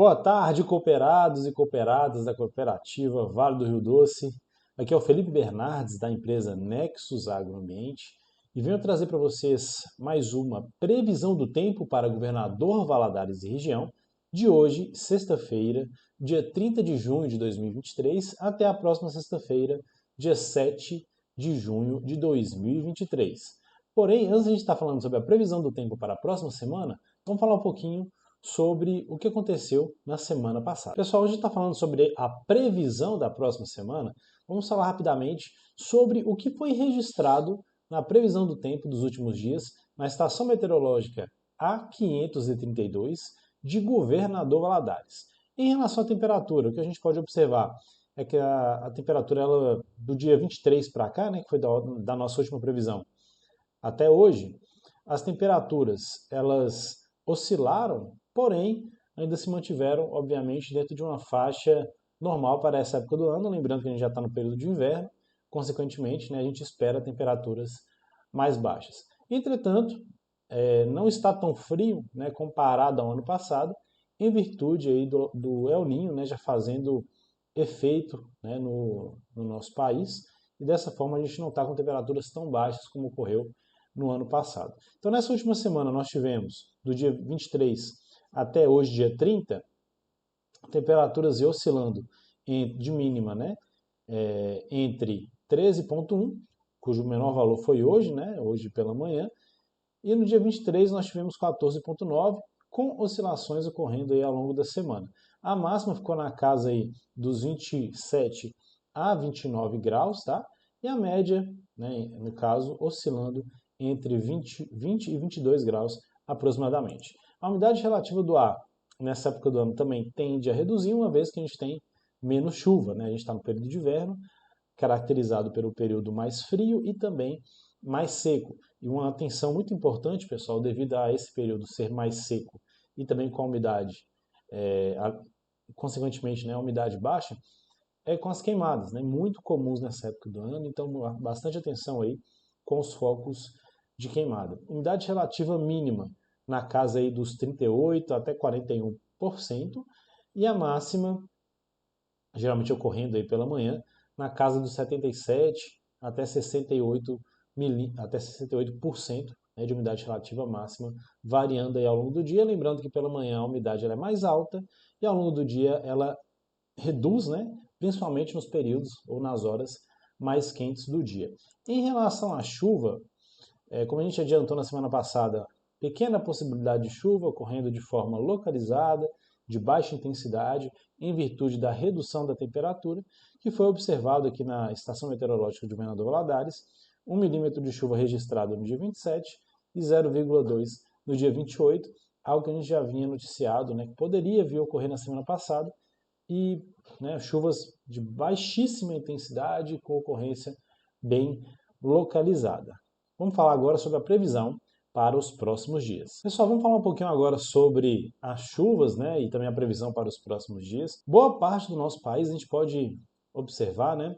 Boa tarde, cooperados e cooperadas da cooperativa Vale do Rio Doce. Aqui é o Felipe Bernardes, da empresa Nexus Agroambiente, e venho trazer para vocês mais uma previsão do tempo para Governador Valadares e região, de hoje, sexta-feira, dia 30 de junho de 2023, até a próxima sexta-feira, dia 7 de junho de 2023. Porém, antes de a gente estar falando sobre a previsão do tempo para a próxima semana, vamos falar um pouquinho sobre o que aconteceu na semana passada. Pessoal, hoje a gente está falando sobre a previsão da próxima semana. Vamos falar rapidamente sobre o que foi registrado na previsão do tempo dos últimos dias na estação meteorológica A532 de Governador Valadares. Em relação à temperatura, o que a gente pode observar é que a temperatura do dia 23 para cá, né, que foi da nossa última previsão, até hoje, as temperaturas elas oscilaram, porém ainda se mantiveram, obviamente, dentro de uma faixa normal para essa época do ano. Lembrando que a gente já está no período de inverno, consequentemente, né, a gente espera temperaturas mais baixas. Entretanto, não está tão frio, né, comparado ao ano passado, em virtude aí do El Niño, né, já fazendo efeito, né, no nosso país, e dessa forma a gente não está com temperaturas tão baixas como ocorreu no ano passado. Então, nessa última semana, nós tivemos, do dia 23 até hoje, dia 30, temperaturas oscilando de mínima, né, entre 13,1, cujo menor valor foi hoje, né, hoje pela manhã, e no dia 23 nós tivemos 14,9, com oscilações ocorrendo aí ao longo da semana. A máxima ficou na casa aí dos 27 a 29 graus, tá? E a média, né, no caso, oscilando entre 20 e 22 graus aproximadamente. A umidade relativa do ar nessa época do ano também tende a reduzir, uma vez que a gente tem menos chuva, né? A gente está no período de inverno, caracterizado pelo período mais frio e também mais seco. E uma atenção muito importante, pessoal, devido a esse período ser mais seco e também com a umidade, consequentemente, né, a umidade baixa, é com as queimadas, né, muito comuns nessa época do ano, então bastante atenção aí com os focos de queimada. Umidade relativa mínima na casa aí dos 38 até 41%, e a máxima, geralmente ocorrendo aí pela manhã, na casa dos 77 até 68 até 68%, né, de umidade relativa máxima, variando aí ao longo do dia. Lembrando que pela manhã a umidade ela é mais alta e ao longo do dia ela reduz, né, principalmente nos períodos ou nas horas mais quentes do dia. Em relação à chuva, como a gente adiantou na semana passada, pequena possibilidade de chuva ocorrendo de forma localizada, de baixa intensidade, em virtude da redução da temperatura, que foi observado aqui na Estação Meteorológica de Governador Valadares, 1 milímetro de chuva registrado no dia 27 e 0,2 no dia 28, algo que a gente já vinha noticiado, né, que poderia vir a ocorrer na semana passada, e, né, chuvas de baixíssima intensidade com ocorrência bem localizada. Vamos falar agora sobre a previsão para os próximos dias. Pessoal, vamos falar um pouquinho agora sobre as chuvas, né, e também a previsão para os próximos dias. Boa parte do nosso país a gente pode observar, né,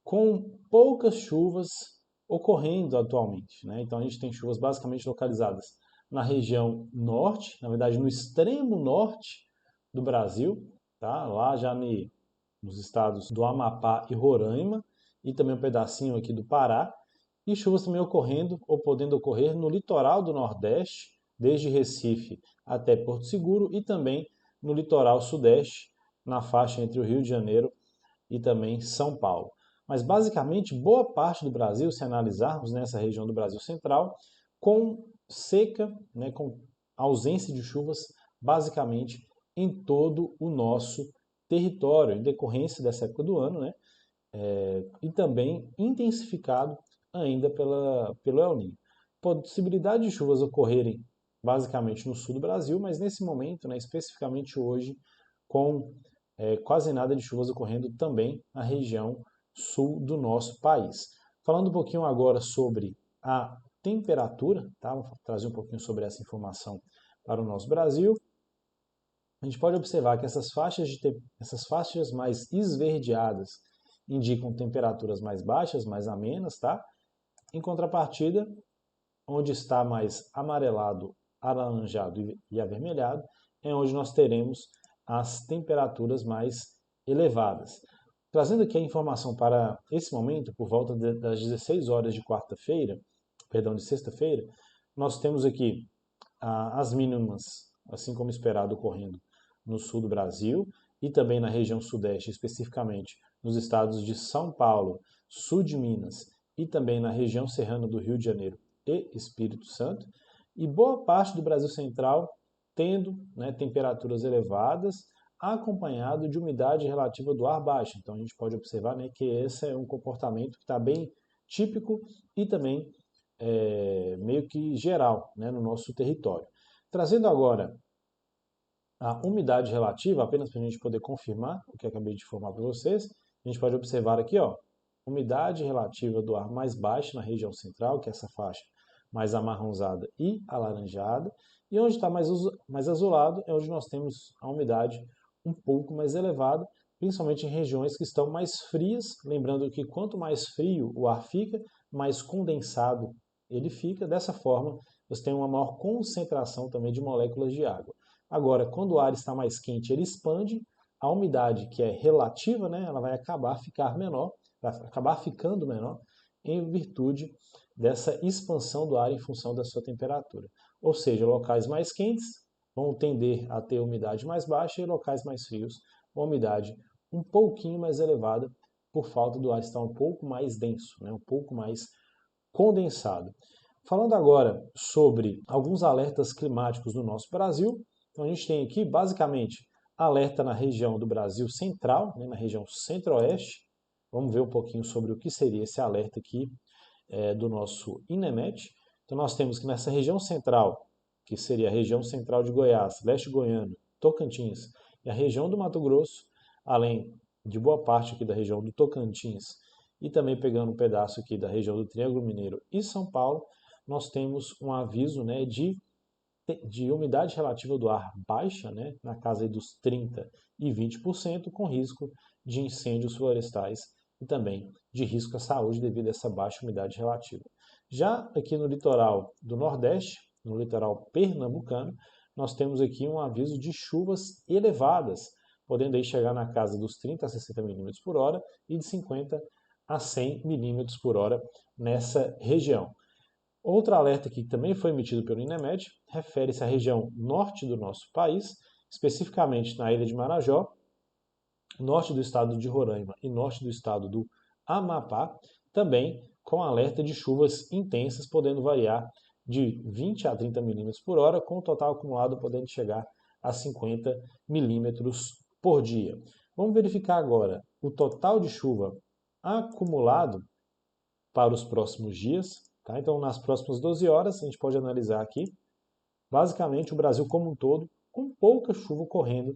com poucas chuvas ocorrendo atualmente, né? Então a gente tem chuvas basicamente localizadas na região norte, na verdade no extremo norte do Brasil, tá? Lá já nos estados do Amapá e Roraima, e também um pedacinho aqui do Pará, e chuvas também ocorrendo ou podendo ocorrer no litoral do Nordeste, desde Recife até Porto Seguro, e também no litoral sudeste, na faixa entre o Rio de Janeiro e também São Paulo. Mas basicamente boa parte do Brasil, se analisarmos nessa região do Brasil Central, com seca, né, com ausência de chuvas, basicamente em todo o nosso território, em decorrência dessa época do ano, né, e também intensificado ainda pelo El Niño. Possibilidade de chuvas ocorrerem basicamente no sul do Brasil, mas nesse momento, né, especificamente hoje, com quase nada de chuvas ocorrendo também na região sul do nosso país. Falando um pouquinho agora sobre a temperatura, tá? Vou trazer um pouquinho sobre essa informação para o nosso Brasil. A gente pode observar que essas faixas mais esverdeadas indicam temperaturas mais baixas, mais amenas, tá? Em contrapartida, onde está mais amarelado, alaranjado e avermelhado, é onde nós teremos as temperaturas mais elevadas. Trazendo aqui a informação para esse momento, por volta das 16 horas de de sexta-feira, nós temos aqui as mínimas, assim como esperado, ocorrendo no sul do Brasil e também na região sudeste, especificamente nos estados de São Paulo, sul de Minas e também na região serrana do Rio de Janeiro e Espírito Santo, e boa parte do Brasil central tendo, né, temperaturas elevadas, acompanhado de umidade relativa do ar baixa. Então a gente pode observar, né, que esse é um comportamento que está bem típico e também meio que geral, né, no nosso território. Trazendo agora a umidade relativa, apenas para a gente poder confirmar o que eu acabei de informar para vocês, a gente pode observar aqui, ó, umidade relativa do ar mais baixa na região central, que é essa faixa mais amarronzada e alaranjada, e onde está mais azulado é onde nós temos a umidade um pouco mais elevada, principalmente em regiões que estão mais frias, lembrando que quanto mais frio o ar fica, mais condensado ele fica, dessa forma você tem uma maior concentração também de moléculas de água. Agora, quando o ar está mais quente, ele expande, a umidade que é relativa, né, ela vai acabar ficando menor em virtude dessa expansão do ar em função da sua temperatura. Ou seja, locais mais quentes vão tender a ter umidade mais baixa e locais mais frios, uma umidade um pouquinho mais elevada por falta do ar estar um pouco mais denso, né, um pouco mais condensado. Falando agora sobre alguns alertas climáticos no nosso Brasil, então a gente tem aqui basicamente alerta na região do Brasil central, né, na região centro-oeste. Vamos ver um pouquinho sobre o que seria esse alerta aqui do nosso INEMET. Então nós temos que nessa região central, que seria a região central de Goiás, leste goiano, Tocantins e a região do Mato Grosso, além de boa parte aqui da região do Tocantins e também pegando um pedaço aqui da região do Triângulo Mineiro e São Paulo, nós temos um aviso, né, de umidade relativa do ar baixa, né, na casa dos 30% e 20%, com risco de incêndios florestais e também de risco à saúde devido a essa baixa umidade relativa. Já aqui no litoral do Nordeste, no litoral pernambucano, nós temos aqui um aviso de chuvas elevadas, podendo aí chegar na casa dos 30 a 60 milímetros por hora e de 50 a 100 milímetros por hora nessa região. Outro alerta que também foi emitido pelo INEMET refere-se à região norte do nosso país, especificamente na ilha de Marajó, norte do estado de Roraima e norte do estado do Amapá, também com alerta de chuvas intensas, podendo variar de 20 a 30 milímetros por hora, com o total acumulado podendo chegar a 50 milímetros por dia. Vamos verificar agora o total de chuva acumulado para os próximos dias. Tá? Então, nas próximas 12 horas, a gente pode analisar aqui, basicamente, o Brasil como um todo, com pouca chuva ocorrendo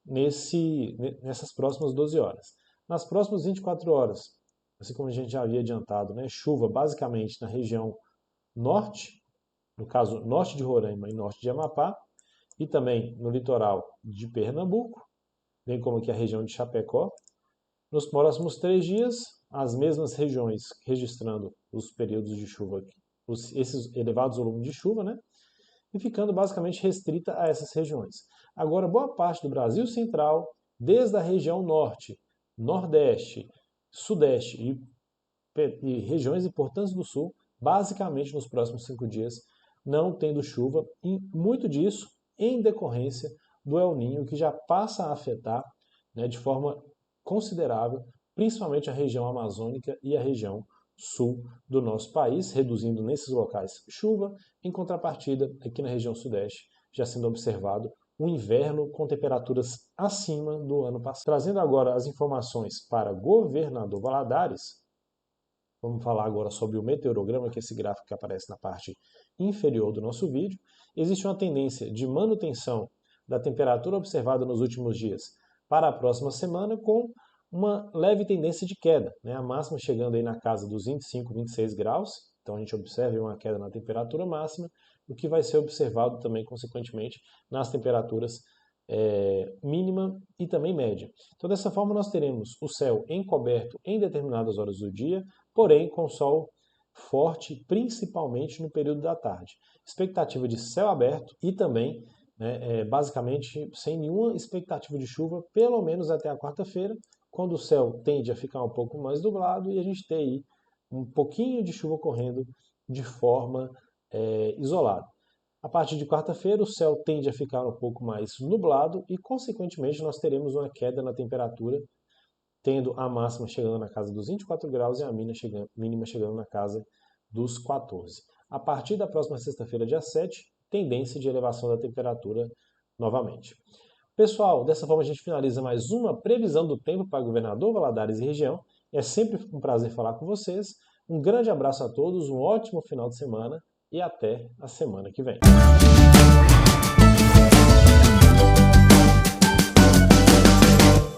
nessas próximas 12 horas. Nas próximas 24 horas, assim como a gente já havia adiantado, né, chuva basicamente na região norte, no caso norte de Roraima e norte de Amapá, e também no litoral de Pernambuco, bem como aqui a região de Chapecó. Nos próximos 3 dias, as mesmas regiões registrando os períodos de chuva, esses elevados volumes de chuva, né? E ficando basicamente restrita a essas regiões. Agora, boa parte do Brasil central, desde a região norte, nordeste, sudeste e regiões importantes do sul, basicamente nos próximos 5 dias, não tendo chuva, e muito disso em decorrência do El Niño, que já passa a afetar, né, de forma considerável, principalmente a região amazônica e a região sul do nosso país, reduzindo nesses locais chuva, em contrapartida, aqui na região sudeste, já sendo observado um inverno com temperaturas acima do ano passado. Trazendo agora as informações para Governador Valadares, vamos falar agora sobre o meteorograma, que é esse gráfico que aparece na parte inferior do nosso vídeo. Existe uma tendência de manutenção da temperatura observada nos últimos dias para a próxima semana, com uma leve tendência de queda, né? A máxima chegando aí na casa dos 25, 26 graus, então a gente observa uma queda na temperatura máxima, o que vai ser observado também, consequentemente, nas temperaturas mínima e também média. Então, dessa forma, nós teremos o céu encoberto em determinadas horas do dia, porém com sol forte, principalmente no período da tarde. Expectativa de céu aberto e também né, basicamente sem nenhuma expectativa de chuva, pelo menos até a quarta-feira, quando o céu tende a ficar um pouco mais nublado e a gente tem aí um pouquinho de chuva ocorrendo de forma isolada. A partir de quarta-feira, o céu tende a ficar um pouco mais nublado e, consequentemente, nós teremos uma queda na temperatura, tendo a máxima chegando na casa dos 24 graus e a mínima chegando na casa dos 14. A partir da próxima sexta-feira, dia 7, tendência de elevação da temperatura novamente. Pessoal, dessa forma a gente finaliza mais uma previsão do tempo para Governador Valadares e região. É sempre um prazer falar com vocês. Um grande abraço a todos, um ótimo final de semana e até a semana que vem.